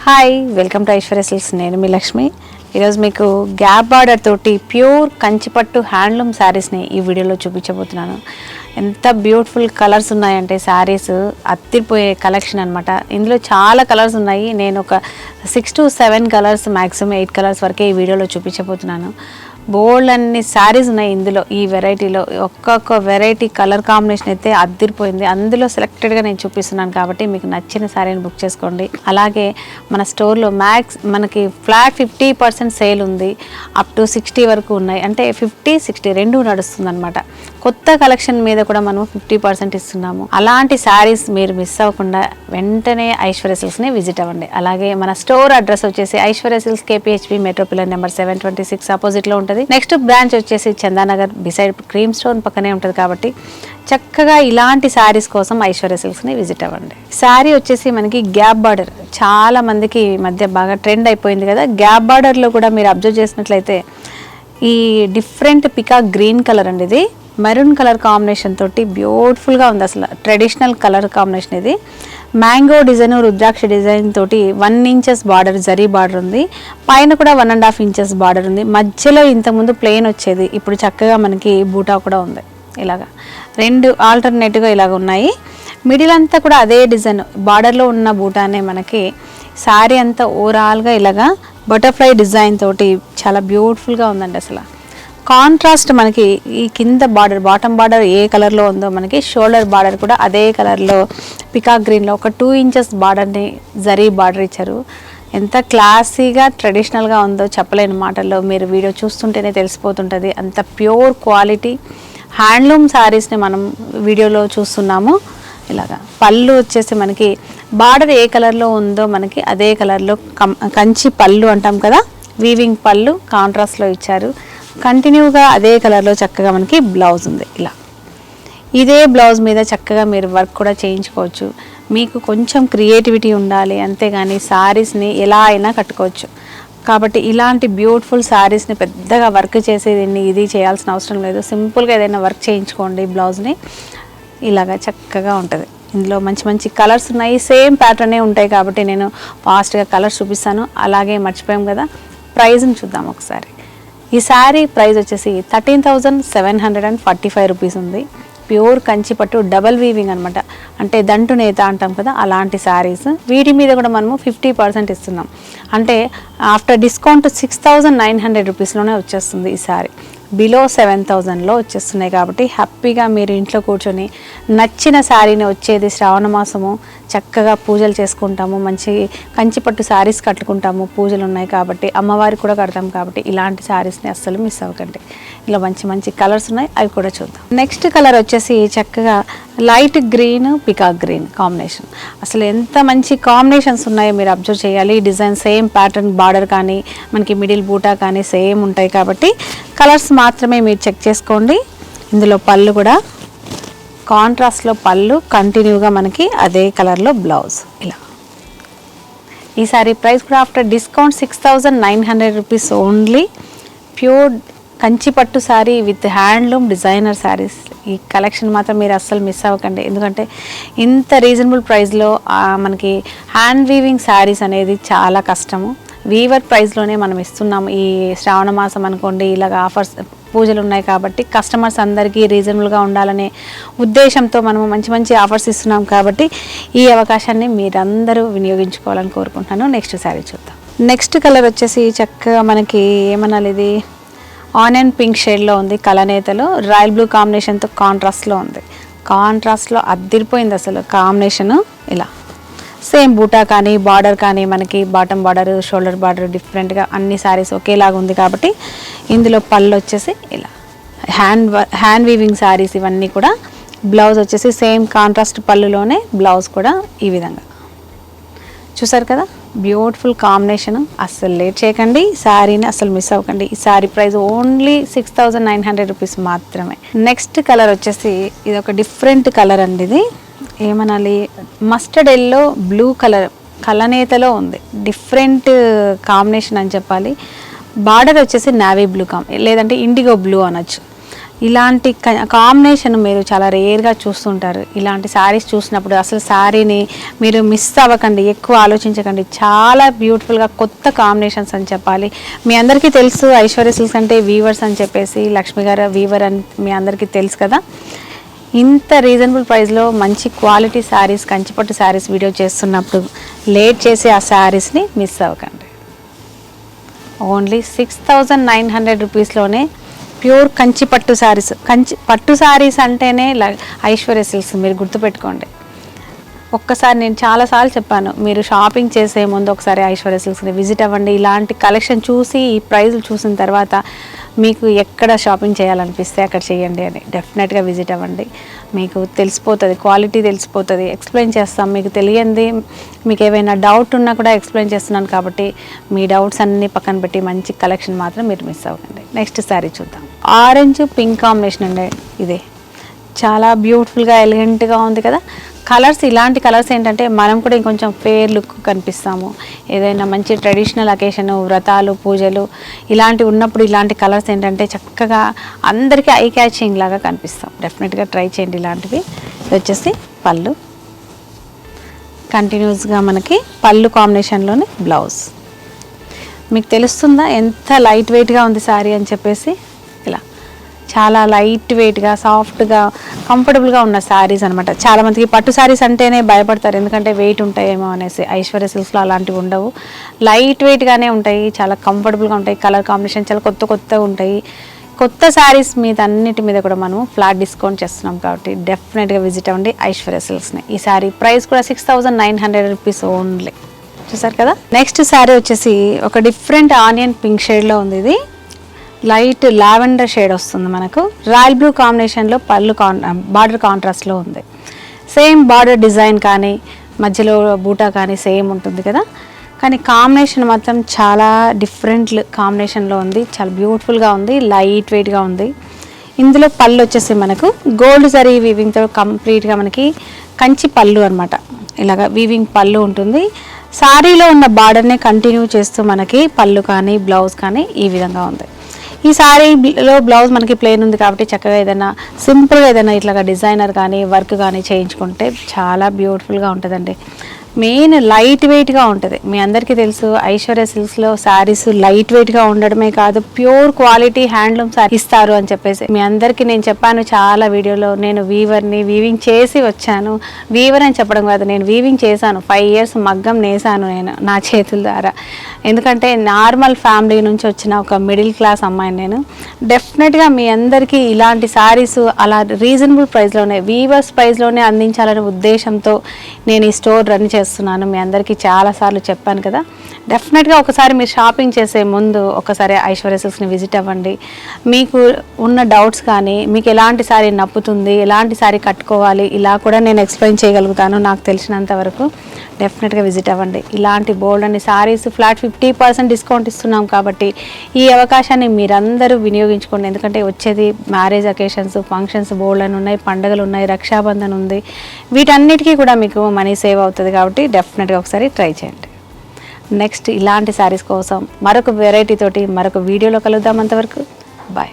Hi welcome to Aishwarya silks. నేను మీ లక్ష్మి. ఈరోజు మీకు గ్యాప్ బార్డర్ తోటి ప్యూర్ కంచిపట్టు హ్యాండ్లూమ్ శారీస్ని ఈ వీడియోలో చూపించబోతున్నాను. ఎంత బ్యూటిఫుల్ కలర్స్ ఉన్నాయంటే శారీస్ అత్తిపోయే కలెక్షన్ అనమాట. ఇందులో చాలా కలర్స్ ఉన్నాయి. నేను ఒక 6 to 7 కలర్స్ మ్యాక్సిమం 8 కలర్స్ వరకే ఈ వీడియోలో చూపించబోతున్నాను. బోల్డ్ అన్ని శారీస్ ఉన్నాయి ఇందులో. ఈ వెరైటీలో ఒక్కొక్క వెరైటీ కలర్ కాంబినేషన్ అయితే అద్దిరిపోయింది. అందులో సెలెక్టెడ్గా నేను చూపిస్తున్నాను కాబట్టి మీకు నచ్చిన శారీని బుక్ చేసుకోండి. అలాగే మన స్టోర్లో మనకి ఫ్లాట్ 50% సేల్ ఉంది. అప్ టు 60 వరకు ఉన్నాయి. అంటే 50-60 రెండు నడుస్తుంది అనమాట. కొత్త కలెక్షన్ మీద కూడా మనం 50% ఇస్తున్నాము. అలాంటి శారీస్ మీరు మిస్ అవ్వకుండా వెంటనే ఐశ్వర్య సిల్క్స్ని విజిట్ అవ్వండి. అలాగే మన స్టోర్ అడ్రస్ వచ్చేసి Aishwarya silks KPHP metro pillar number 726 ఆపోజిట్లో ఉంటుంది. నెక్స్ట్ బ్రాంచ్ వచ్చేసి చందానగర్ బిసైడ్ క్రీమ్ స్టోన్ పక్కనే ఉంటుంది. కాబట్టి చక్కగా ఇలాంటి శారీస్ కోసం ఐశ్వర్య సిల్క్స్ని విజిట్ అవ్వండి. శారీ వచ్చేసి మనకి గ్యాప్ బార్డర్ చాలా మందికి ఈ మధ్య బాగా ట్రెండ్ అయిపోయింది కదా. గ్యాప్ బార్డర్లో కూడా మీరు అబ్జర్వ్ చేసినట్లయితే ఈ డిఫరెంట్ పికాక్ గ్రీన్ కలర్ అండి. ఇది మెరూన్ కలర్ కాంబినేషన్ తోటి బ్యూటిఫుల్గా ఉంది. అసలు ట్రెడిషనల్ కలర్ కాంబినేషన్ ఇది. మ్యాంగో డిజైన్, రుద్రాక్ష డిజైన్ తోటి 1 inches బార్డర్, జరీ బార్డర్ ఉంది. పైన కూడా 1.5 inches బార్డర్ ఉంది. మధ్యలో ఇంతకుముందు ప్లెయిన్ వచ్చేది, ఇప్పుడు చక్కగా మనకి బూటా కూడా ఉంది. ఇలాగా రెండు ఆల్టర్నేటివ్గా ఇలాగ ఉన్నాయి. మిడిల్ అంతా కూడా అదే డిజైన్ బార్డర్లో ఉన్న బూటానే మనకి శారీ అంతా ఓవరాల్గా ఇలాగా బటర్ఫ్లై డిజైన్ తోటి చాలా బ్యూటిఫుల్గా ఉందండి. అసలు కాంట్రాస్ట్ మనకి ఈ కింద బార్డర్, బాటమ్ బార్డర్ ఏ కలర్లో ఉందో మనకి షోల్డర్ బార్డర్ కూడా అదే కలర్లో పికాక్ గ్రీన్లో ఒక 2 inches బార్డర్ని జరీ బార్డర్ ఇచ్చారు. ఎంత క్లాసీగా ట్రెడిషనల్గా ఉందో చెప్పలేని మాటల్లో. మీరు వీడియో చూస్తుంటేనే తెలిసిపోతుంటుంది. అంత ప్యూర్ క్వాలిటీ హ్యాండ్లూమ్ శారీస్ని మనం వీడియోలో చూస్తున్నాము. ఇలాగా పళ్ళు వచ్చేసి మనకి బార్డర్ ఏ కలర్లో ఉందో మనకి అదే కలర్లో కంచి పళ్ళు అంటాం కదా, వీవింగ్ పళ్ళు కాంట్రాస్ట్లో ఇచ్చారు. కంటిన్యూగా అదే కలర్లో చక్కగా మనకి బ్లౌజ్ ఉంది. ఇలా ఇదే బ్లౌజ్ మీద చక్కగా మీరు వర్క్ కూడా చేయించుకోవచ్చు. మీకు కొంచెం క్రియేటివిటీ ఉండాలి, అంతేగాని శారీస్ని ఎలా అయినా కట్టుకోవచ్చు. కాబట్టి ఇలాంటి బ్యూటిఫుల్ శారీస్ని పెద్దగా వర్క్ చేసేది ఇది చేయాల్సిన అవసరం లేదు. సింపుల్గా ఏదైనా వర్క్ చేయించుకోండి బ్లౌజ్ని. ఇలాగా చక్కగా ఉంటుంది. ఇందులో మంచి మంచి కలర్స్ ఉన్నాయి. సేమ్ ప్యాటర్నే ఉంటాయి కాబట్టి నేను ఫాస్ట్గా కలర్స్ చూపిస్తాను. అలాగే మర్చిపోయాం కదా, ప్రైజ్ని చూద్దాం ఒకసారి. ఈ శారీ ప్రైస్ వచ్చేసి 13,745 రూపీస్ ఉంది. ప్యూర్ కంచిపట్టు డబల్ వీవింగ్ అనమాట. అంటే దంటు నేత అంటాం కదా, అలాంటి శారీస్. వీటి మీద కూడా మనము 50% ఇస్తున్నాం. అంటే ఆఫ్టర్ డిస్కౌంట్ 6,900 రూపీస్లోనే వచ్చేస్తుంది ఈ శారీ. బిలో 7,000లో వచ్చేస్తున్నాయి. కాబట్టి హ్యాపీగా మీరు ఇంట్లో కూర్చొని నచ్చిన శారీని వచ్చేది శ్రావణ మాసము చక్కగా పూజలు చేసుకుంటాము. మంచి కంచిపట్టు శారీస్ కట్టుకుంటాము. పూజలు ఉన్నాయి కాబట్టి అమ్మవారికి కూడా కడతాం. కాబట్టి ఇలాంటి శారీస్ని అస్సలు మిస్ అవ్వకండి. ఇలా మంచి మంచి కలర్స్ ఉన్నాయి, అవి కూడా చూద్దాం. నెక్స్ట్ కలర్ వచ్చేసి చక్కగా light green, peacock green combination. అసలు ఎంత మంచి కాంబినేషన్స్ ఉన్నాయో మీరు అబ్జర్వ్ చేయాలి. డిజైన్ సేమ్ ప్యాటర్న్, బార్డర్ కానీ మనకి మిడిల్ బూటా కానీ సేమ్ ఉంటాయి. కాబట్టి కలర్స్ మాత్రమే మీరు చెక్ చేసుకోండి. ఇందులో పళ్ళు కూడా కాంట్రాస్ట్లో పళ్ళు, కంటిన్యూగా మనకి అదే కలర్లో బ్లౌజ్. ఇలా ఈ సారీ ప్రైస్ కూడా after discount 6,900 rupees only. Pure Kanchipattu sari with handloom designer saris. ఈ కలెక్షన్ మాత్రం మీరు అస్సలు మిస్ అవ్వకండి. ఎందుకంటే ఇంత రీజనబుల్ ప్రైస్లో మనకి హ్యాండ్ వీవింగ్ శారీస్ అనేది చాలా కష్టము. వీవర్ ప్రైస్లోనే మనం ఇస్తున్నాము. ఈ శ్రావణ మాసం అనుకోండి, ఇలాగ ఆఫర్స్ పూజలు ఉన్నాయి కాబట్టి కస్టమర్స్ అందరికీ రీజనబుల్గా ఉండాలనే ఉద్దేశంతో మనము మంచి మంచి ఆఫర్స్ ఇస్తున్నాం. కాబట్టి ఈ అవకాశాన్ని మీరందరూ వినియోగించుకోవాలని కోరుకుంటున్నాను. నెక్స్ట్ శారీ చూద్దాం. నెక్స్ట్ కలర్ వచ్చేసి చక్కగా మనకి ఏమనాలి, ఇది ఆనియన్ పింక్ షేడ్లో ఉంది. కలనేతలో రాయల్ బ్లూ కాంబినేషన్తో కాంట్రాస్ట్లో ఉంది. కాంట్రాస్ట్లో అద్దిరిపోయింది అసలు కాంబినేషను. ఇలా సేమ్ బూటా కానీ బార్డర్ కానీ మనకి బాటమ్ బార్డర్, షోల్డర్ బార్డర్ డిఫరెంట్గా అన్ని శారీస్ ఒకేలాగా ఉంది. కాబట్టి ఇందులో పళ్ళు వచ్చేసి ఇలా హ్యాండ్ వీవింగ్ శారీస్ ఇవన్నీ కూడా. బ్లౌజ్ వచ్చేసి సేమ్ కాంట్రాస్ట్ పళ్ళులోనే బ్లౌజ్ కూడా ఈ విధంగా చూసారు కదా. Beautiful combination. అస్సలు లేట్ చేయకండి, శారీని అస్సలు మిస్ అవ్వకండి. ఈ శారీ ప్రైస్ ఓన్లీ 6,900 రూపీస్ మాత్రమే. నెక్స్ట్ కలర్ వచ్చేసి ఇది ఒక డిఫరెంట్ కలర్ అండి. ఇది ఏమనాలి, మస్టర్డ్ ఎల్లో బ్లూ కలర్ కలనేతలో ఉంది. డిఫరెంట్ కాంబినేషన్ అని చెప్పాలి. బార్డర్ వచ్చేసి నావీ బ్లూ లేదంటే ఇండిగో బ్లూ అనొచ్చు. ఇలాంటి కాంబినేషన్ మీరు చాలా రేర్గా చూస్తుంటారు. ఇలాంటి శారీస్ చూసినప్పుడు అసలు శారీని మీరు మిస్ అవ్వకండి, ఎక్కువ ఆలోచించకండి. చాలా బ్యూటిఫుల్గా కొత్త కాంబినేషన్స్ అని చెప్పాలి. మీ అందరికీ తెలుసు ఐశ్వర్య సిల్క్స్ అంటే వీవర్స్ అని చెప్పేసి, లక్ష్మి గారు వీవర్ అని మీ అందరికీ తెలుసు కదా. ఇంత రీజనబుల్ ప్రైస్లో మంచి క్వాలిటీ శారీస్, కంచిపట్టు శారీస్ వీడియో చేస్తున్నప్పుడు లేట్ చేసి ఆ శారీస్ని మిస్ అవ్వకండి. ఓన్లీ 6,900 రూపీస్లోనే ప్యూర్ కంచిపట్టు శారీస్. పట్టు శారీస్ అంటేనే ఐశ్వర్య సిల్క్స్, మీరు గుర్తుపెట్టుకోండి. ఒక్కసారి నేను చాలాసార్లు చెప్పాను, మీరు షాపింగ్ చేసే ముందు ఒకసారి ఐశ్వర్య సిల్క్స్ని విజిట్ అవ్వండి. ఇలాంటి కలెక్షన్ చూసి ఈ ప్రైజులు చూసిన తర్వాత మీకు ఎక్కడ షాపింగ్ చేయాలనిపిస్తే అక్కడ చేయండి అని డెఫినెట్గా విజిట్ అవ్వండి. మీకు తెలిసిపోతుంది, క్వాలిటీ తెలిసిపోతుంది. ఎక్స్ప్లెయిన్ చేస్తాం, మీకు తెలియంది, మీకు ఏవైనా డౌట్ ఉన్నా కూడా ఎక్స్ప్లెయిన్ చేస్తున్నాను కాబట్టి మీ డౌట్స్ అన్నీ పక్కన పెట్టి మంచి కలెక్షన్ మాత్రం మీరు మిస్ అవ్వకండి. నెక్స్ట్ శారీ చూద్దాం. ఆరెంజ్ పింక్ కాంబినేషన్ అండి. ఇదే చాలా బ్యూటిఫుల్గా ఎలిగెంట్గా ఉంది కదా. కలర్స్, ఇలాంటి కలర్స్ ఏంటంటే మనం కూడా ఇంకొంచెం ఫేర్ లుక్ కనిపిస్తాము. ఏదైనా మంచి ట్రెడిషనల్ అకేషన్, వ్రతాలు, పూజలు ఇలాంటివి ఉన్నప్పుడు ఇలాంటి కలర్స్ ఏంటంటే చక్కగా అందరికీ ఐ క్యాచింగ్ లాగా కనిపిస్తాం. డెఫినెట్గా ట్రై చేయండి ఇలాంటివి. ఇది వచ్చేసి పళ్ళు, కంటిన్యూస్గా మనకి పళ్ళు కాంబినేషన్లోనే బ్లౌజ్. మీకు తెలుస్తుందా ఎంత లైట్ వెయిట్గా ఉంది శారీ అని చెప్పేసి? ఇలా చాలా లైట్ వెయిట్గా, సాఫ్ట్గా, కంఫర్టబుల్గా ఉన్న శారీస్ అనమాట. చాలామందికి పట్టు శారీస్ అంటేనే భయపడతారు, ఎందుకంటే వెయిట్ ఉంటాయేమో అనేసి. ఐశ్వర్య సిల్క్స్లో అలాంటివి ఉండవు, లైట్ వెయిట్గానే ఉంటాయి, చాలా కంఫర్టబుల్గా ఉంటాయి. కలర్ కాంబినేషన్ చాలా కొత్తగా ఉంటాయి. కొత్త శారీస్ మీద అన్నిటి మీద కూడా మనము ఫ్లాట్ డిస్కౌంట్ చేస్తున్నాం కాబట్టి డెఫినెట్గా విజిట్ అవ్వండి ఐశ్వర్య సిల్క్స్ని. ఈ శారీ ప్రైస్ కూడా 6,900 రూపీస్ ఓన్లీ. చూసారు కదా. నెక్స్ట్ శారీ వచ్చేసి ఒక డిఫరెంట్ ఆనియన్ పింక్ షేడ్లో ఉంది. ఇది లైట్ లావెండర్ షేడ్ వస్తుంది మనకు. రాయల్ బ్లూ కాంబినేషన్లో పళ్ళు బార్డర్ కాంట్రాస్ట్లో ఉంది. సేమ్ బార్డర్ డిజైన్ కానీ మధ్యలో బూటా కానీ సేమ్ ఉంటుంది కదా, కానీ కాంబినేషన్ మాత్రం చాలా డిఫరెంట్ కాంబినేషన్లో ఉంది. చాలా బ్యూటిఫుల్గా ఉంది, లైట్ వెయిట్గా ఉంది. ఇందులో పళ్ళు వచ్చేసి మనకు గోల్డ్ జరీ వీవింగ్తో కంప్లీట్గా మనకి కంచి పళ్ళు అనమాట. ఇలాగ వీవింగ్ పళ్ళు ఉంటుంది. శారీలో ఉన్న బార్డర్ని కంటిన్యూ చేస్తూ మనకి పళ్ళు కానీ బ్లౌజ్ కానీ ఈ విధంగా ఉంది. ఈ శారీలో బ్లౌజ్ మనకి ప్లెయిన్ ఉంది కాబట్టి చక్కగా ఏదైనా సింపుల్గా ఏదైనా ఇట్లాగా డిజైనర్ కానీ వర్క్ కానీ చేయించుకుంటే చాలా బ్యూటిఫుల్గా ఉంటుందండి. మెయిన్ లైట్ వెయిట్గా ఉంటుంది. మీ అందరికీ తెలుసు ఐశ్వర్య సిల్క్స్లో శారీస్ లైట్ వెయిట్గా ఉండడమే కాదు, ప్యూర్ క్వాలిటీ హ్యాండ్లూమ్ శారీ ఇస్తారు అని చెప్పేసి మీ అందరికీ నేను చెప్పాను చాలా వీడియోలో. నేను వీవర్ని, వీవింగ్ చేసి వచ్చాను. వీవర్ అని చెప్పడం కాదు, నేను వీవింగ్ చేశాను. 5 years మగ్గం నేసాను నేను నా చేతుల ద్వారా. ఎందుకంటే నార్మల్ ఫ్యామిలీ నుంచి వచ్చిన ఒక మిడిల్ క్లాస్ అమ్మాయిని నేను. డెఫినెట్గా మీ అందరికీ ఇలాంటి శారీస్ అలా రీజనబుల్ ప్రైస్లోనే, వీవర్స్ ప్రైస్లోనే అందించాలనే ఉద్దేశంతో నేను ఈ స్టోర్ రన్ చేస్తున్నాను. మీ అందరికీ చాలాసార్లు చెప్పాను కదా. డెఫినెట్గా ఒకసారి మీరు షాపింగ్ చేసే ముందు ఒకసారి ఐశ్వర్య సిల్క్స్ని విజిట్ అవ్వండి. మీకు ఉన్న డౌట్స్ కానీ, మీకు ఎలాంటి శారీ నప్పుతుంది, ఎలాంటి శారీ కట్టుకోవాలి, ఇలా కూడా నేను ఎక్స్ప్లెయిన్ చేయగలుగుతాను నాకు తెలిసినంత వరకు. డెఫినెట్గా విజిట్ అవ్వండి. ఇలాంటి బోల్డ్ అని శారీస్ ఫ్లాట్ 50% డిస్కౌంట్ ఇస్తున్నాం కాబట్టి ఈ అవకాశాన్ని మీరందరూ వినియోగించుకోండి. ఎందుకంటే వచ్చేది మ్యారేజ్ అకేషన్స్, ఫంక్షన్స్ బోల్డ్ అని ఉన్నాయి, పండుగలు ఉన్నాయి, రక్షాబంధన్ ఉంది. వీటన్నిటికీ కూడా మీకు మనీ సేవ్ అవుతుంది కాబట్టి డెఫినెట్గా ఒకసారి ట్రై చేయండి. నెక్స్ట్ ఇలాంటి శారీస్ కోసం మరొక వెరైటీ తోటి మరొక వీడియోలో కలుద్దాం. అంతవరకు బాయ్.